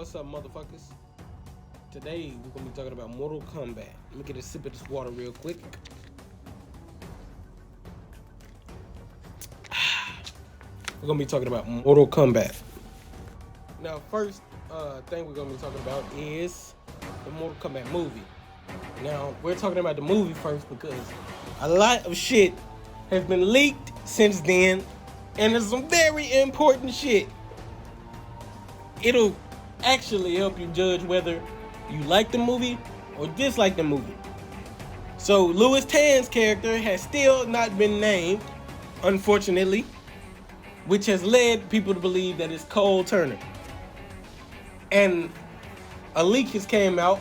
What's up, motherfuckers? Today we're gonna be talking about Mortal Kombat. Let me get a sip of this water real quick. We're gonna be talking about Mortal Kombat. Now, first thing we're gonna be talking about is the Mortal Kombat movie. Now, we're talking about the movie first because a lot of shit has been leaked since then, and there's some very important shit. It'll actually help you judge whether you like the movie or dislike the movie. So Lewis Tan's character has still not been named, unfortunately, which has led people to believe that it's Cole Turner. And a leak has came out.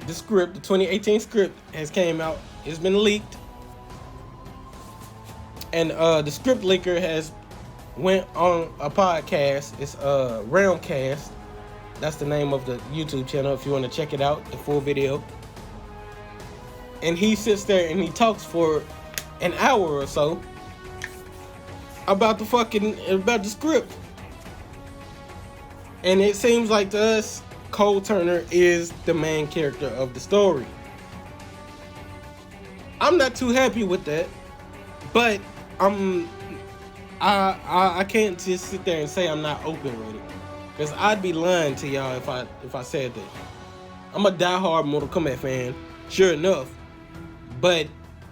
The script, the 2018 script has came out. It's been leaked. And the script leaker has went on a podcast. It's Realmcast. That's the name of the YouTube channel if you want to check it out, the full video. And he sits there and he talks for an hour or so about the script. And it seems like to us, Cole Turner is the main character of the story. I'm not too happy with that, but I can't just sit there and say I'm not open with it, because I'd be lying to y'all if I said that. I'm a diehard Mortal Kombat fan, sure enough, but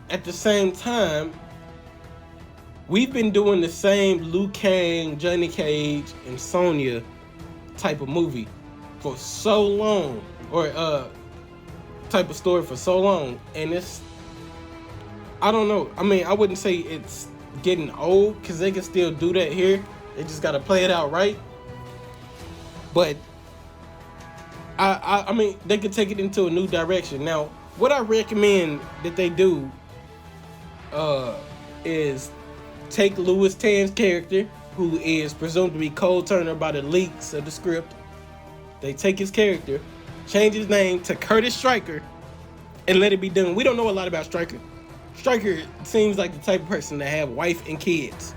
at the same time, we've been doing the same Liu Kang, Johnny Cage, and Sonya type of movie for so long, or type of story for so long, and I don't know. I mean, I wouldn't say it's getting old, because they can still do that here. They just got to play it out right. But I mean, they could take it into a new direction. Now, what I recommend that they do is take Lewis Tan's character, who is presumed to be Cole Turner by the leaks of the script. They take his character, change his name to Curtis Stryker, and let it be done. We don't know a lot about Stryker. Stryker seems like the type of person to have wife and kids.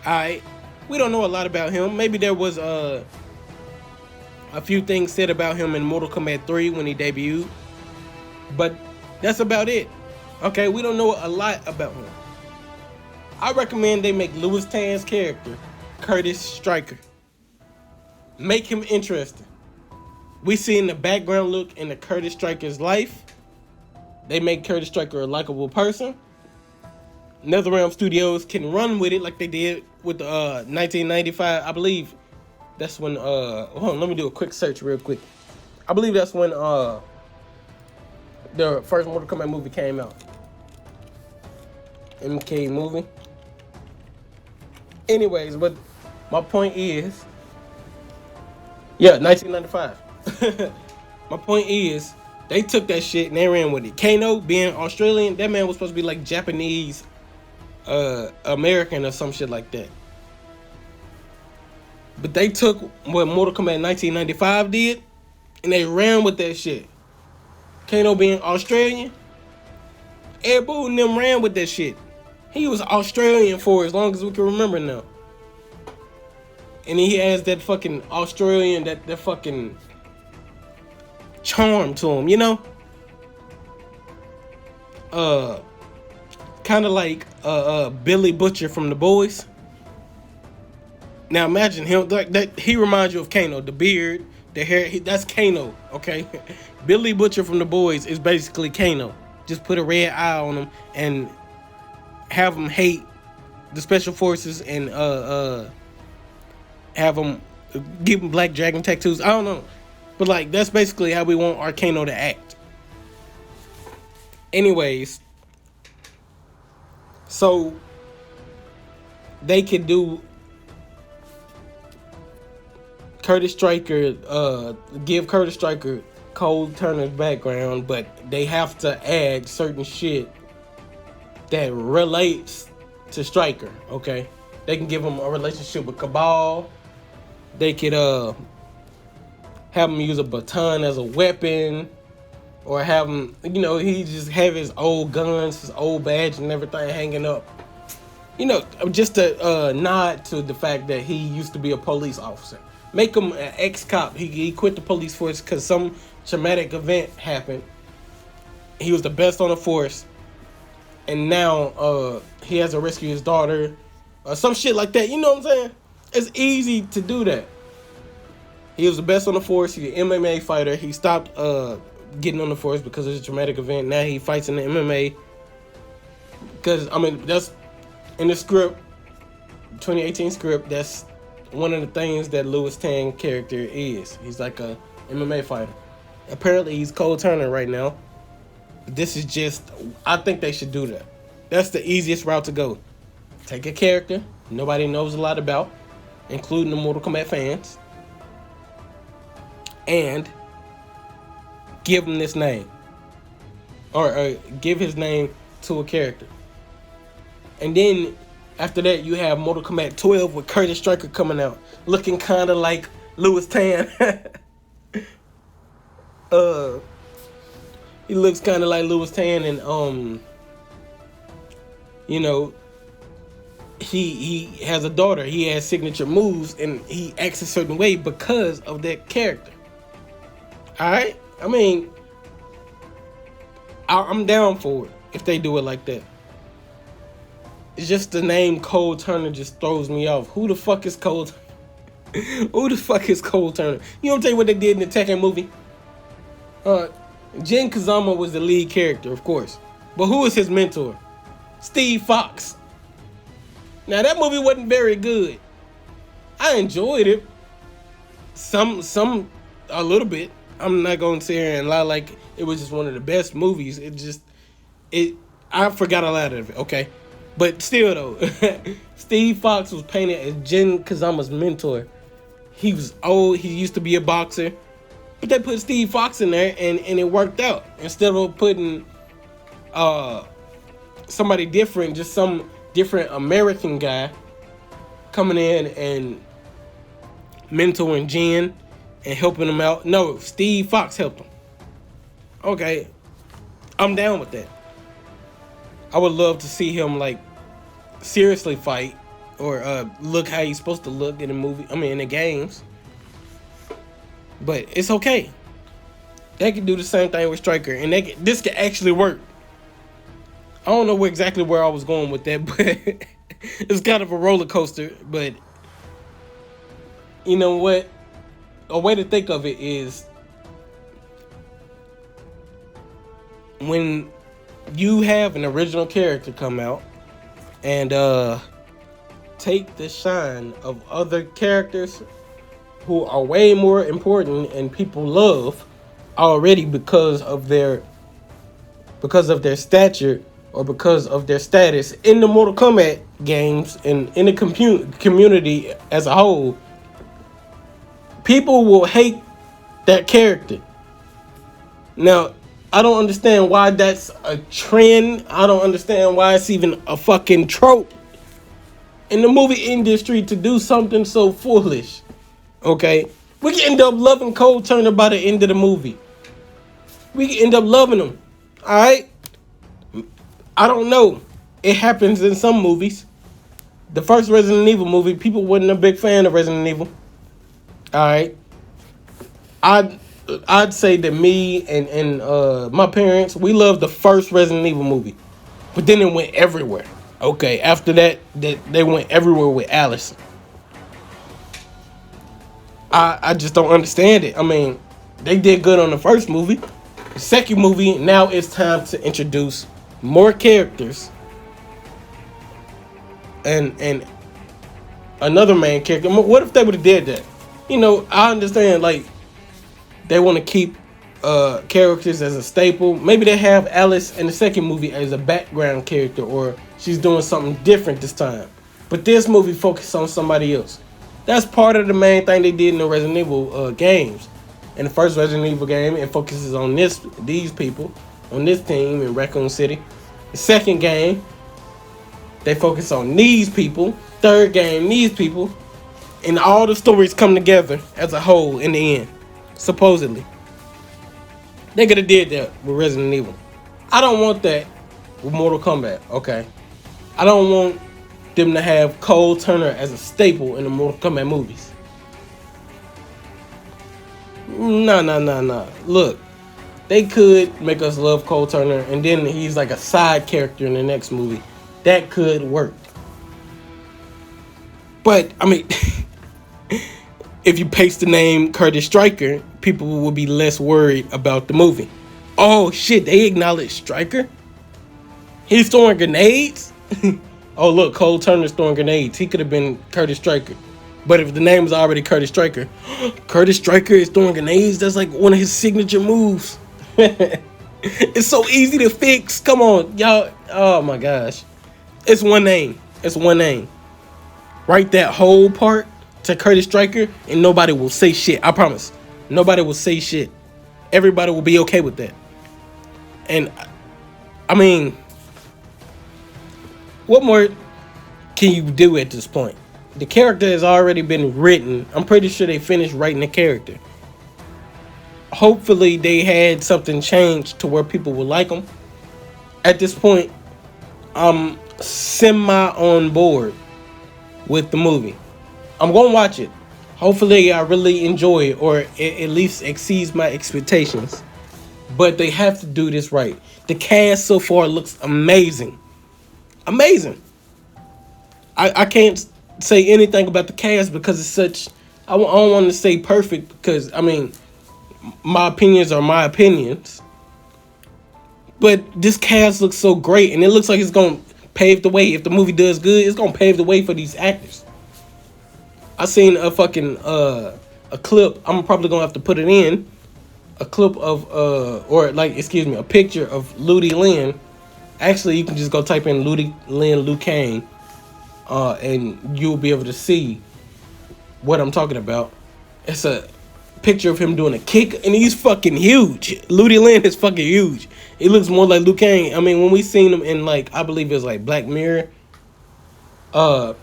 Alright, we don't know a lot about him. Maybe there was a few things said about him in Mortal Kombat 3 when he debuted, but that's about it. Okay, we don't know a lot about him. I recommend they make Lewis Tan's character Curtis Stryker. Make him interesting. We see in the background look into Curtis Stryker's life. They make Curtis Stryker a likable person. NetherRealm Studios can run with it like they did with the 1995. I believe that's when hold on, let me do a quick search real quick. I believe that's when the first Mortal Kombat movie came out. MK movie. Anyways, but my point is, yeah, 1995. My point is, they took that shit and they ran with it. Kano being Australian, that man was supposed to be like Japanese, American or some shit like that. But they took what Mortal Kombat 1995 did, and they ran with that shit. Kano being Australian, Ed Boon and them ran with that shit. He was Australian for as long as we can remember now. And he has that fucking Australian, that fucking charm to him, you know? Kind of like Billy Butcher from The Boys. Now imagine him, that he reminds you of Kano, the beard, the hair, that's Kano, okay? Billy Butcher from The Boys is basically Kano. Just put a red eye on him and have him hate the special forces and have him give him black dragon tattoos. I don't know, but like that's basically how we want our Kano to act. Anyways, so they could do Curtis Stryker, give Curtis Stryker Cole Turner's background, but they have to add certain shit that relates to Stryker, okay? They can give him a relationship with Cabal. They could have him use a baton as a weapon, or have him, he just have his old guns, his old badge and everything hanging up. Just a nod to the fact that he used to be a police officer. Make him an ex-cop. He quit the police force because some traumatic event happened. He was the best on the force, and now he has to rescue his daughter, or some shit like that. You know what I'm saying? It's easy to do that. He was the best on the force. He's an MMA fighter. He stopped getting on the force because of a traumatic event. Now he fights in the MMA. Because, I mean, that's in the script, 2018 script, that's one of the things that Lewis Tan character is. He's like a MMA fighter. Apparently, he's Cole Turner right now. This is just, I think they should do that. That's the easiest route to go. Take a character nobody knows a lot about, including the Mortal Kombat fans, and give him this name. Or give his name to a character. And then after that, you have Mortal Kombat 12 with Curtis Stryker coming out, looking kind of like Lewis Tan. He looks kind of like Lewis Tan, and you know, he has a daughter. He has signature moves, and he acts a certain way because of that character. All right, I mean, I'm down for it if they do it like that. It's just the name Cole Turner just throws me off. Who the fuck is Cole? Who the fuck is Cole Turner? You know, tell you what they did in the Tekken movie. Jin Kazama was the lead character, of course, but who was his mentor? Steve Fox. Now that movie wasn't very good. I enjoyed it. Some a little bit. I'm not gonna sit here and lie like it was just one of the best movies. I forgot a lot of it, okay? But still though, Steve Fox was painted as Jin Kazama's mentor. He was old, he used to be a boxer. But they put Steve Fox in there and it worked out. Instead of putting somebody different, just some different American guy coming in and mentoring Jin and helping him out. No, Steve Fox helped him. Okay, I'm down with that. I would love to see him like seriously fight or look how he's supposed to look in the movie. I mean, in the games. But it's okay. They can do the same thing with Stryker, and this can actually work. I don't know exactly where I was going with that, but it's kind of a roller coaster. But you know what? A way to think of it is when you have an original character come out and take the shine of other characters who are way more important and people love already because of their stature or because of their status in the Mortal Kombat games and in the community as a whole. People will hate that character. Now, I don't understand why that's a trend. I don't understand why it's even a fucking trope in the movie industry to do something so foolish. Okay? We can end up loving Cole Turner by the end of the movie. We can end up loving him. Alright? I don't know. It happens in some movies. The first Resident Evil movie, people wasn't a big fan of Resident Evil. Alright? I'd say that me and my parents, we loved the first Resident Evil movie. But then it went everywhere. Okay, after that, they went everywhere with Alice. I just don't understand it. I mean, they did good on the first movie. The second movie, now it's time to introduce more characters and another main character. What if they would have did that? You know, I understand, like, they want to keep characters as a staple. Maybe they have Alice in the second movie as a background character, or she's doing something different this time. But this movie focuses on somebody else. That's part of the main thing they did in the Resident Evil games. In the first Resident Evil game, it focuses on these people, on this team in Raccoon City. The second game, they focus on these people. Third game, these people. And all the stories come together as a whole in the end. Supposedly. They could have did that with Resident Evil. I don't want that with Mortal Kombat, okay? I don't want them to have Cole Turner as a staple in the Mortal Kombat movies. No, no, no, no. Look, they could make us love Cole Turner, and then he's like a side character in the next movie. That could work. But I mean, if you paste the name Curtis Stryker, people will be less worried about the movie. Oh shit, they acknowledge Stryker? He's throwing grenades? Oh look, Cole Turner's throwing grenades. He could have been Curtis Stryker. But if the name is already Curtis Stryker, Curtis Stryker is throwing grenades? That's like one of his signature moves. It's so easy to fix. Come on, y'all. Oh my gosh. It's one name. It's one name. Write that whole part to Curtis Stryker and nobody will say shit. I promise. Nobody will say shit. Everybody will be okay with that. And I mean, what more can you do at this point? The character has already been written. I'm pretty sure they finished writing the character. Hopefully they had something changed to where people will like them. At this point, I'm semi on board with the movie. I'm gonna watch it. Hopefully I really enjoy it, or it at least exceeds my expectations. But they have to do this right. The cast so far looks amazing. Amazing. I can't say anything about the cast because it's such... I don't want to say perfect because, I mean, my opinions are my opinions. But this cast looks so great, and it looks like it's going to pave the way. If the movie does good, it's going to pave the way for these actors. I seen a fucking a clip. I'm probably gonna have to put it in a clip of a picture of Ludi Lin. Actually, you can just go type in Ludi Lin Liu Kang, and you'll be able to see what I'm talking about. It's a picture of him doing a kick, and he's fucking huge. Ludi Lin is fucking huge. He looks more like Liu Kang. I mean, when we seen him in I believe it was like Black Mirror,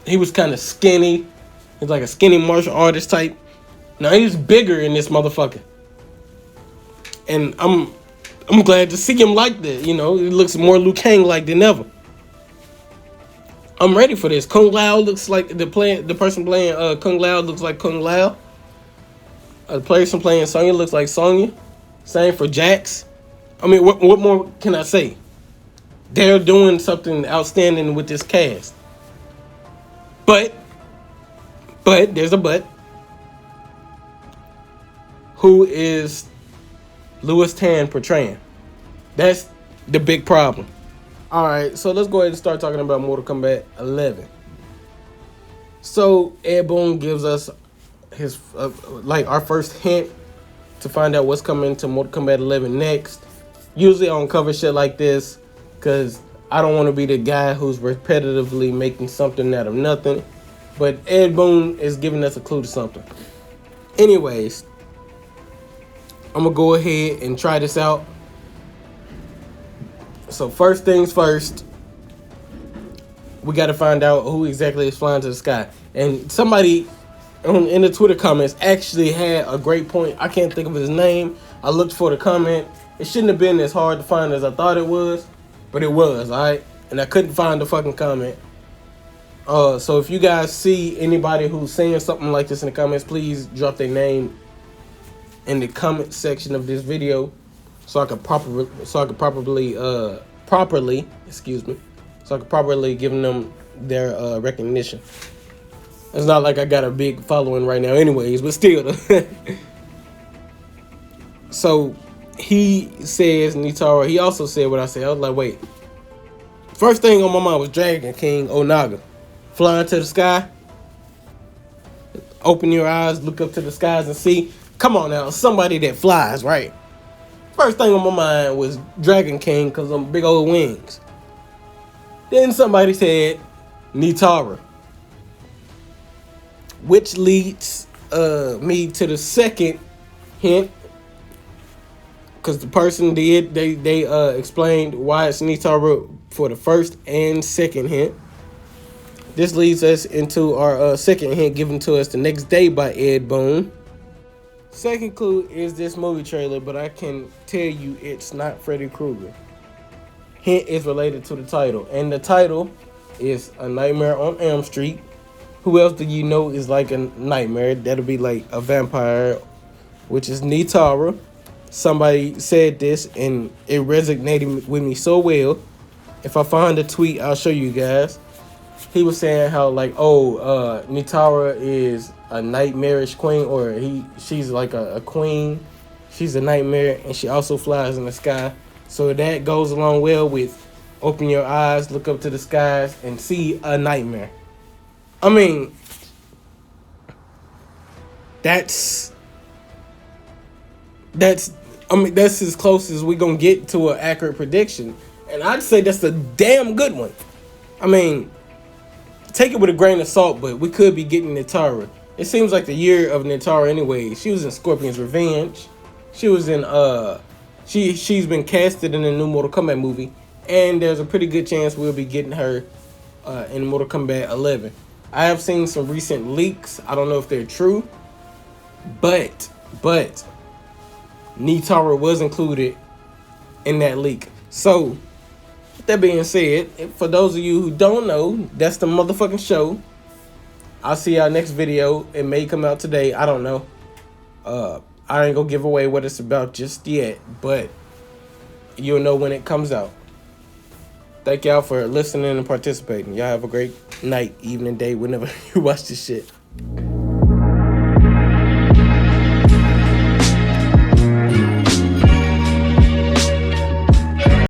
he was kind of skinny. He's like a skinny martial artist type. Now he's bigger in this motherfucker, and I'm glad to see him like that. You know, he looks more Liu Kang like than ever. I'm ready for this. Kung Lao looks like the person playing Kung Lao looks like Kung Lao. The person playing Sonya looks like Sonya. Same for Jax. I mean, what more can I say? They're doing something outstanding with this cast. But there's a but. Who is Lewis Tan portraying? That's the big problem. Alright, so let's go ahead and start talking about Mortal Kombat 11. So Ed Boon gives us his our first hint to find out what's coming to Mortal Kombat 11 next. Usually I don't cover shit like this because I don't want to be the guy who's repetitively making something out of nothing. But Ed Boon is giving us a clue to something. Anyways, I'm going to go ahead and try this out. So first things first, we got to find out who exactly is flying to the sky. And somebody in the Twitter comments actually had a great point. I can't think of his name. I looked for the comment. It shouldn't have been as hard to find as I thought it was. But it was, alright? And I couldn't find the fucking comment. So if you guys see anybody who's saying something like this in the comments, please drop their name in the comment section of this video, so I could properly give them their recognition. It's not like I got a big following right now, anyways, but still. So he says Nitara. He also said what I said. I was like, wait. First thing on my mind was Dragon King Onaga. Flying to the sky. Open your eyes, look up to the skies and see. Come on now, somebody that flies, right? First thing on my mind was Dragon King because of big old wings. Then somebody said Nitara. Which leads me to the second hint. Because the person they explained why it's Nitara for the first and second hint. This leads us into our second hint given to us the next day by Ed Boon. Second clue is this movie trailer, but I can tell you it's not Freddy Krueger. Hint is related to the title, and the title is A Nightmare on Elm Street. Who else do you know is like a nightmare? That'll be like a vampire which is Nitara. Somebody said this and it resonated with me so well. If I find a tweet, I'll show you guys. He was saying how like, Nitara is a nightmarish queen, or she's like a queen. She's a nightmare, and she also flies in the sky. So that goes along well with open your eyes, look up to the skies, and see a nightmare. I mean, that's as close as we gonna get to an accurate prediction, and I'd say that's a damn good one. I mean, take it with a grain of salt, but we could be getting Nitara. It seems like the year of Nitara anyway. She was in Scorpion's Revenge. She was in she's been casted in the new Mortal Kombat movie, and there's a pretty good chance we'll be getting her in Mortal Kombat 11. I have seen some recent leaks. I don't know if they're true, but Nitara was included in that leak. So, with that being said, for those of you who don't know, that's the motherfucking show. I'll see y'all next video. It may come out today. I don't know. I ain't gonna give away what it's about just yet, but you'll know when it comes out. Thank y'all for listening and participating. Y'all have a great night, evening, day, whenever you watch this shit.